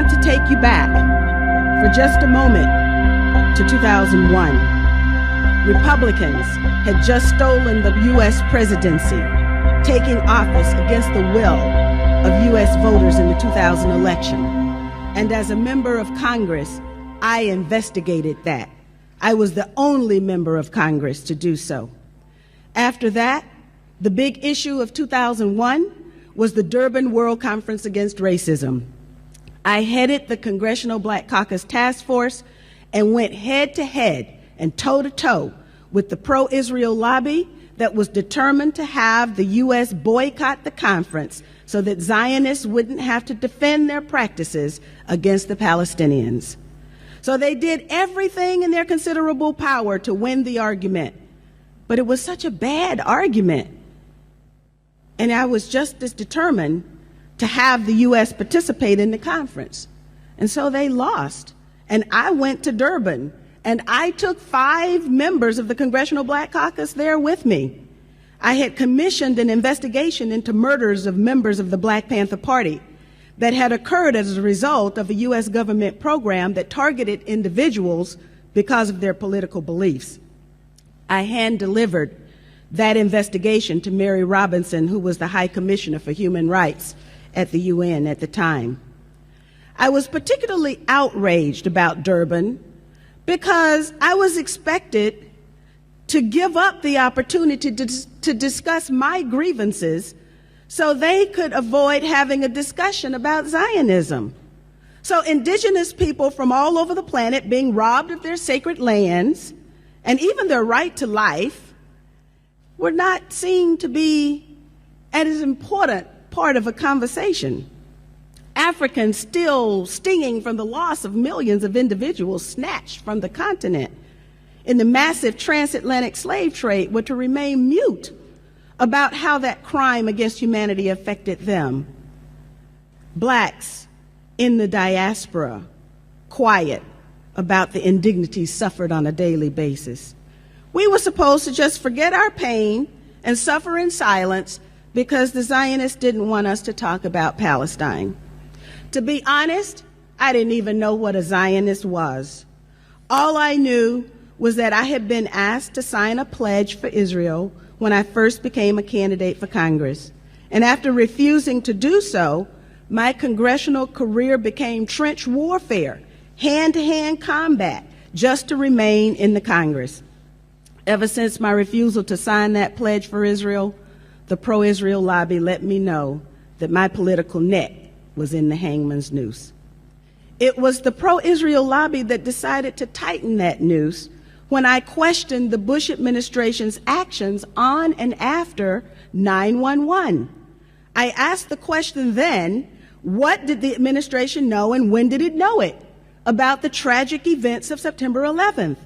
want to take you back for just a moment to 2001. Republicans had just stolen the U.S. presidency, taking office against the will of U.S. voters in the 2000 election. And as a member of Congress, I investigated that. I was the only member of Congress to do so. After that, the big issue of 2001 was the Durban World Conference Against Racism. I headed the Congressional Black Caucus Task Force and went head-to-head and toe-to-toe with the pro-Israel lobby that was determined to have the U.S. boycott the conference so that Zionists wouldn't have to defend their practices against the Palestinians. So they did everything in their considerable power to win the argument. But it was such a bad argument. And I was just as determined to have the U.S. participate in the conference. And so they lost. And I went to Durban, and I took 5 members of the Congressional Black Caucus there with me. I had commissioned an investigation into murders of members of the Black Panther Party that had occurred as a result of a U.S. government program that targeted individuals because of their political beliefs. I hand-delivered that investigation to Mary Robinson, who was the High Commissioner for Human Rights at the UN at the time. I was particularly outraged about Durban because I was expected to give up the opportunity to discuss my grievances so they could avoid having a discussion about Zionism. So indigenous people from all over the planet being robbed of their sacred lands and even their right to life were not seen to be as important part of a conversation. Africans still stinging from the loss of millions of individuals snatched from the continent in the massive transatlantic slave trade were to remain mute about how that crime against humanity affected them. Blacks in the diaspora, quiet about the indignities suffered on a daily basis. We were supposed to just forget our pain and suffer in silence because the Zionists didn't want us to talk about Palestine. To be honest, I didn't even know what a Zionist was. All I knew was that I had been asked to sign a pledge for Israel when I first became a candidate for Congress. And after refusing to do so, my congressional career became trench warfare, hand-to-hand combat, just to remain in the Congress. Ever since my refusal to sign that pledge for Israel, the pro-Israel lobby let me know that my political neck was in the hangman's noose. It was the pro-Israel lobby that decided to tighten that noose when I questioned the Bush administration's actions on and after 9/11. I asked the question then, what did the administration know and when did it know it about the tragic events of September 11th?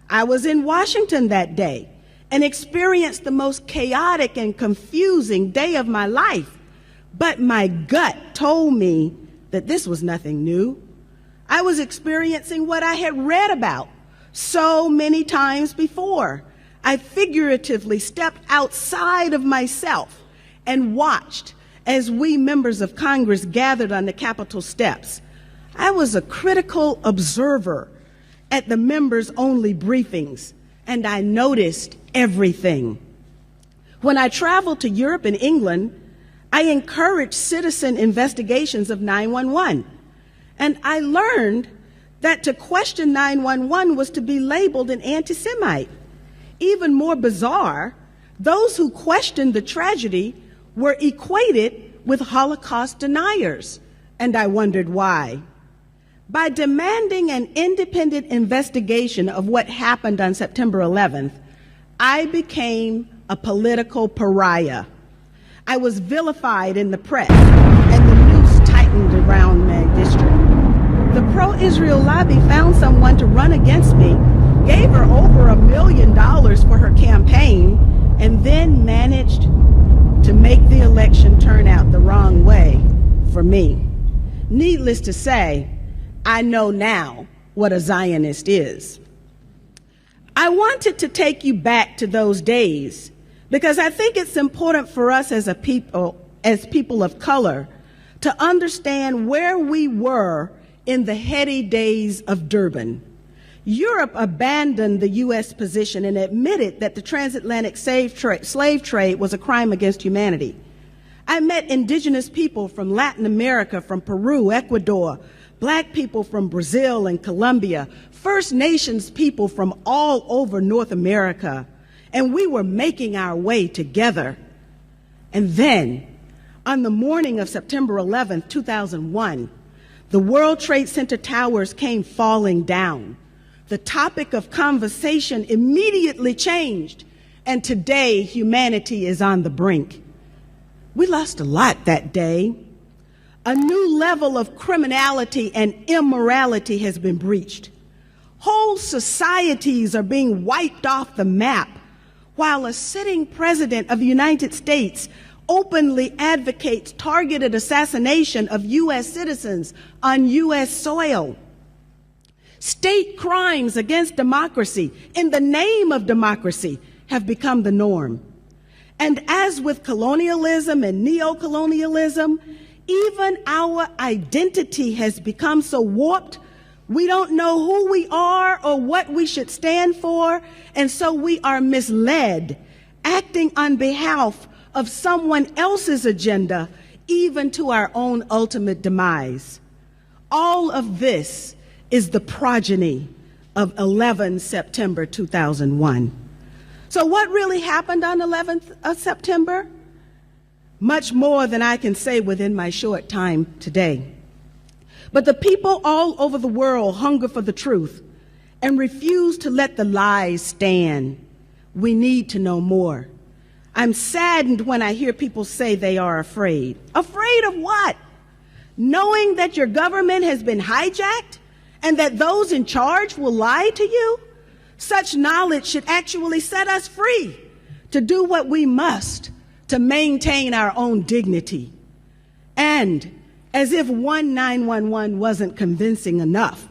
I was in Washington that day and experienced the most chaotic and confusing day of my life. But my gut told me that this was nothing new. I was experiencing what I had read about so many times before. I figuratively stepped outside of myself and watched as we members of Congress gathered on the Capitol steps. I was a critical observer at the members-only briefings, and I noticed everything. When I traveled to Europe and England, I encouraged citizen investigations of 9/11, and I learned that to question 9/11 was to be labeled an anti-Semite. Even more bizarre, those who questioned the tragedy were equated with Holocaust deniers, and I wondered why. By demanding an independent investigation of what happened on September 11th, I became a political pariah. I was vilified in the press, and the noose tightened around my district. The pro-Israel lobby found someone to run against me, gave her over $1 million for her campaign, and then managed to make the election turn out the wrong way for me. Needless to say, I know now what a Zionist is. I wanted to take you back to those days because I think it's important for us as people of color, to understand where we were in the heady days of Durban. Europe abandoned the U.S. position and admitted that the transatlantic slave trade was a crime against humanity. I met indigenous people from Latin America, from Peru, Ecuador, Black people from Brazil and Colombia, First Nations people from all over North America, and we were making our way together. And then, on the morning of September 11th, 2001, the World Trade Center towers came falling down. The topic of conversation immediately changed, and today humanity is on the brink. We lost a lot that day. A new level of criminality and immorality has been breached. Whole societies are being wiped off the map, while a sitting president of the United States openly advocates targeted assassination of U.S. citizens on U.S. soil. State crimes against democracy in the name of democracy have become the norm. And as with colonialism and neocolonialism, even our identity has become so warped, we don't know who we are or what we should stand for, and so we are misled, acting on behalf of someone else's agenda, even to our own ultimate demise. All of this is the progeny of 11 September 2001. So what really happened on 11th of September? Much more than I can say within my short time today. But the people all over the world hunger for the truth and refuse to let the lies stand. We need to know more. I'm saddened when I hear people say they are afraid. Afraid of what? Knowing that your government has been hijacked and that those in charge will lie to you? Such knowledge should actually set us free to do what we must to maintain our own dignity. And as if 911 wasn't convincing enough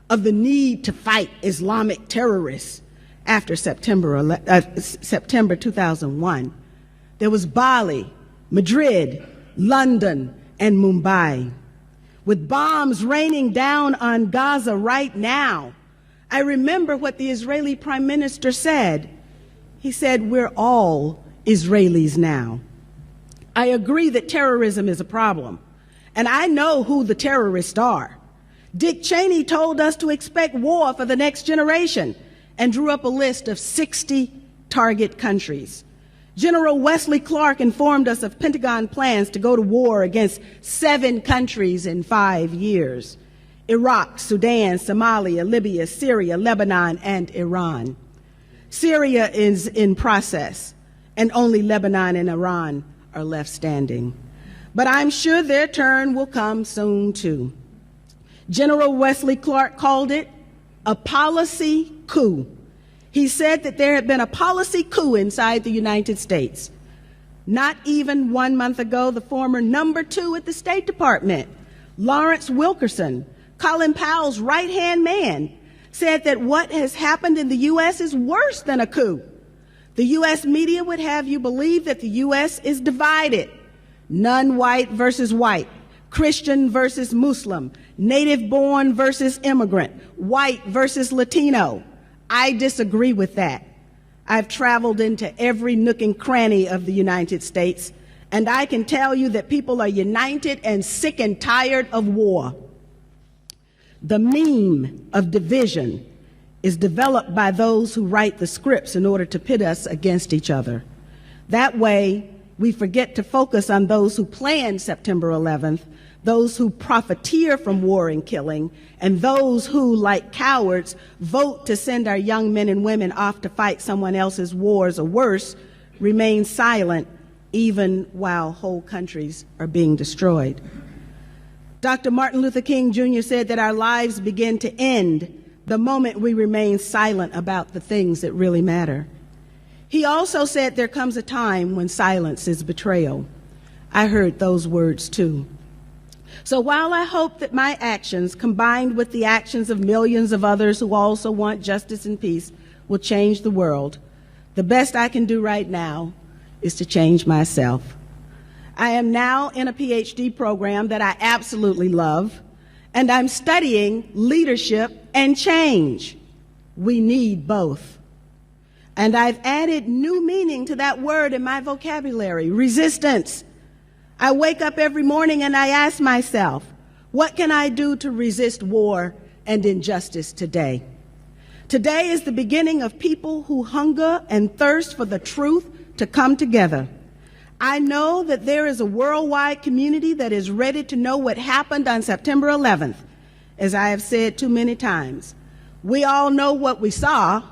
of the need to fight Islamic terrorists after September 2001, there was Bali, Madrid, London, and Mumbai. With bombs raining down on Gaza right now, I remember what the Israeli Prime Minister said. He said, "We're all Israelis now." I agree that terrorism is a problem, and I know who the terrorists are. Dick Cheney told us to expect war for the next generation and drew up a list of 60 target countries. General Wesley Clark informed us of Pentagon plans to go to war against 7 countries in 5 years: Iraq, Sudan, Somalia, Libya, Syria, Lebanon, and Iran. Syria is in process, and only Lebanon and Iran are left standing. But I'm sure their turn will come soon, too. General Wesley Clark called it a policy coup. He said that there had been a policy coup inside the United States. Not even 1 month ago, the former number 2 at the State Department, Lawrence Wilkerson, Colin Powell's right-hand man, said that what has happened in the U.S. is worse than a coup. The U.S. media would have you believe that the U.S. is divided: non-white versus white, Christian versus Muslim, native-born versus immigrant, white versus Latino. I disagree with that. I've traveled into every nook and cranny of the United States, and I can tell you that people are united and sick and tired of war. The meme of division is developed by those who write the scripts in order to pit us against each other. That way, we forget to focus on those who planned September 11th, those who profiteer from war and killing, and those who, like cowards, vote to send our young men and women off to fight someone else's wars, or worse, remain silent even while whole countries are being destroyed. Dr. Martin Luther King Jr. said that our lives begin to end the moment we remain silent about the things that really matter. He also said there comes a time when silence is betrayal. I heard those words too. So while I hope that my actions, combined with the actions of millions of others who also want justice and peace, will change the world, the best I can do right now is to change myself. I am now in a PhD program that I absolutely love, and I'm studying leadership and change. We need both. And I've added new meaning to that word in my vocabulary, resistance. I wake up every morning and I ask myself, what can I do to resist war and injustice today? Today is the beginning of people who hunger and thirst for the truth to come together. I know that there is a worldwide community that is ready to know what happened on September 11th. As I have said too many times, we all know what we saw,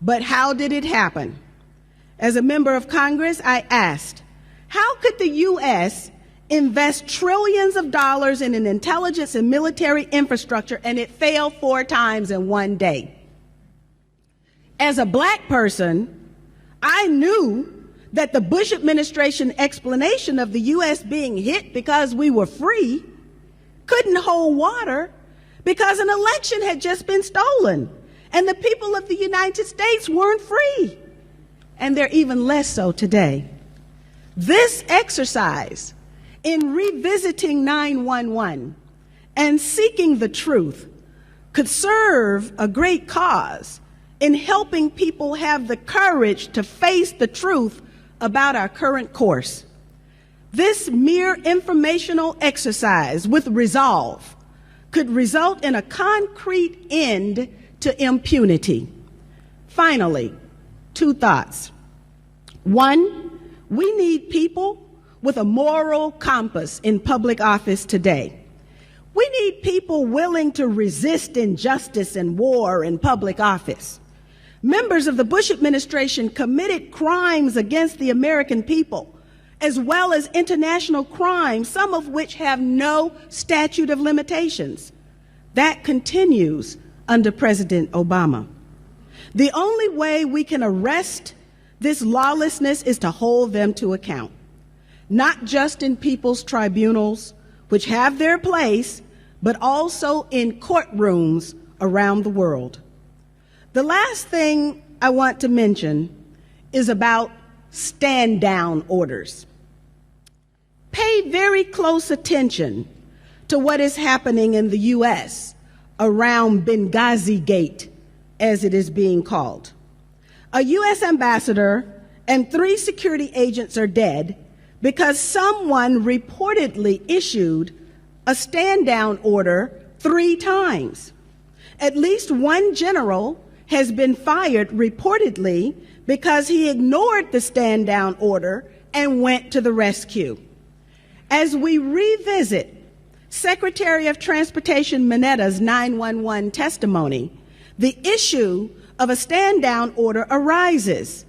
but how did it happen? As a member of Congress, I asked, how could the U.S. invest trillions of dollars in an intelligence and military infrastructure and it fail 4 times in one day? As a black person, I knew that the Bush administration explanation of the U.S. being hit because we were free couldn't hold water because an election had just been stolen and the people of the United States weren't free. And they're even less so today. This exercise in revisiting 9/11 and seeking the truth could serve a great cause in helping people have the courage to face the truth about our current course. This mere informational exercise with resolve could result in a concrete end to impunity. Finally, 2 thoughts. 1, we need people with a moral compass in public office today. We need people willing to resist injustice and war in public office. Members of the Bush administration committed crimes against the American people, as well as international crimes, some of which have no statute of limitations. That continues under President Obama. The only way we can arrest this lawlessness is to hold them to account, not just in people's tribunals, which have their place, but also in courtrooms around the world. The last thing I want to mention is about stand-down orders. Pay very close attention to what is happening in the U.S. around Benghazi Gate, as it is being called. A U.S. ambassador and 3 security agents are dead because someone reportedly issued a stand-down order 3 times. At least 1 general has been fired reportedly because he ignored the stand-down order and went to the rescue. As we revisit Secretary of Transportation Minetta's 911 testimony, the issue of a stand-down order arises.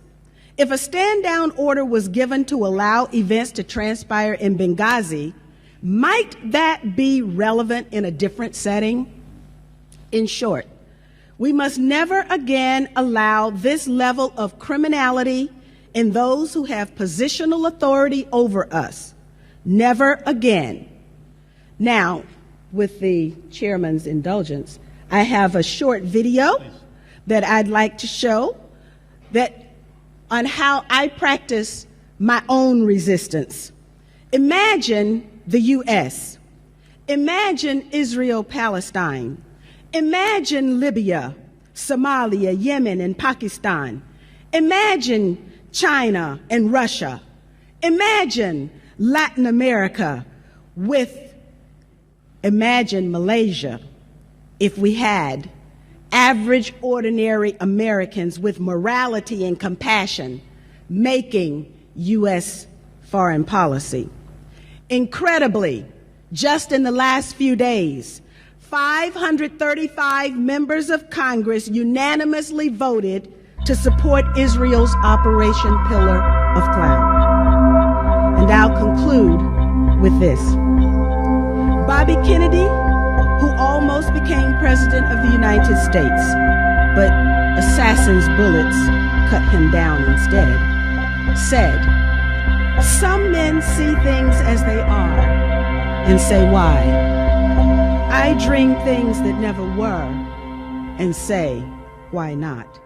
If a stand-down order was given to allow events to transpire in Benghazi, might that be relevant in a different setting? In short, we must never again allow this level of criminality in those who have positional authority over us. Never again. Now, with the chairman's indulgence, I have a short video that I'd like to show on how I practice my own resistance. Imagine the U.S. Imagine Israel-Palestine. Imagine Libya, Somalia, Yemen, and Pakistan. Imagine China and Russia. Imagine Latin America imagine Malaysia if we had average, ordinary Americans with morality and compassion making U.S. foreign policy. Incredibly, just in the last few days, 535 members of Congress unanimously voted to support Israel's Operation Pillar of Cloud. And I'll conclude with this. Bobby Kennedy, who almost became President of the United States, but assassin's bullets cut him down instead, said, "Some men see things as they are and say, why? I dream things that never were and say, why not?"